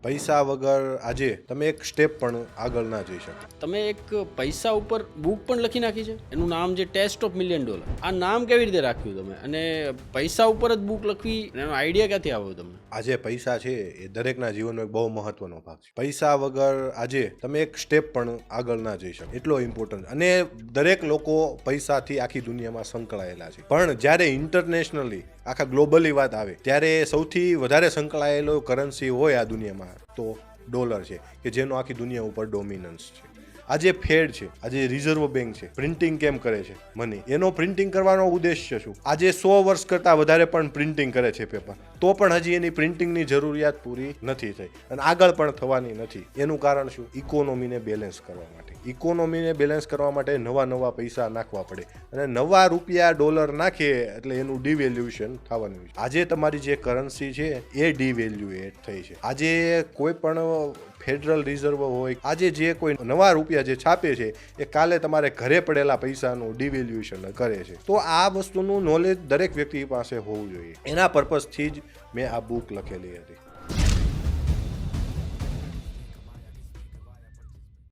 પૈસા વગર આજે તમે એક સ્ટેપ પણ આગળ ના જઈ શકો. તમે એક પૈસા ઉપર બુક પણ લખી નાખી છે, એનું નામ છે ટેસ્ટ ઓફ $1 મિલિયન. આ નામ કેવી રીતે રાખ્યું તમે, અને પૈસા ઉપર જ બુક લખવી, એનો આઈડિયા ક્યાંથી આવ્યો તમને? આજે પૈસા છે એ દરેકના જીવનનો એક બહુ મહત્વનો ભાગ છે. પૈસા વગર આજે તમે એક સ્ટેપ પણ આગળ ના જઈ શકો, એટલો ઇમ્પોર્ટન્ટ. અને દરેક લોકો પૈસાથી આખી દુનિયામાં સંકળાયેલા છે, પણ જ્યારે ઇન્ટરનેશનલી આખા ગ્લોબલી વાત આવે ત્યારે સૌથી વધારે સંકળાયેલો કરન્સી હોય આ દુનિયામાં તો ડોલર છે, કે જેનો આખી દુનિયા ઉપર ડોમિનન્સ છે. આજે ફેડ છે, આજે રિઝર્વ બેંક છે, પ્રિન્ટિંગ કેમ કરે છે મની, એનો પ્રિન્ટિંગ કરવાનો ઉદ્દેશ્ય શું? આજે 100 વર્ષ કરતાં વધારે પણ પ્રિન્ટિંગ કરે છે પેપર, તો પણ હજી એની પ્રિન્ટિંગની જરૂરિયાત પૂરી નથી થઈ અને આગળ પણ થવાની નથી. એનું કારણ શું? ઇકોનોમીને બેલેન્સ કરવા માટે. ઇકોનોમીને બેલેન્સ કરવા માટે નવા પૈસા નાખવા પડે, અને નવા રૂપિયા ડોલર નાખીએ એટલે એનું ડિવેલ્યુએશન થવાનું છે. આજે તમારી જે કરન્સી છે એ ડિવેલ્યુએટ થઈ છે. આજે કોઈ પણ ફેડરલ રિઝર્વ હોય, આજે જે કોઈ નવા રૂપિયા જે છાપે છે એ કાલે તમારે ઘરે પડેલા પૈસાનું ડિવેલ્યુએશન કરે છે. તો આ વસ્તુનું નોલેજ દરેક વ્યક્તિ પાસે હોવું જોઈએ. એના પર્પઝથી જ મેં આ બુક લખેલી હતી.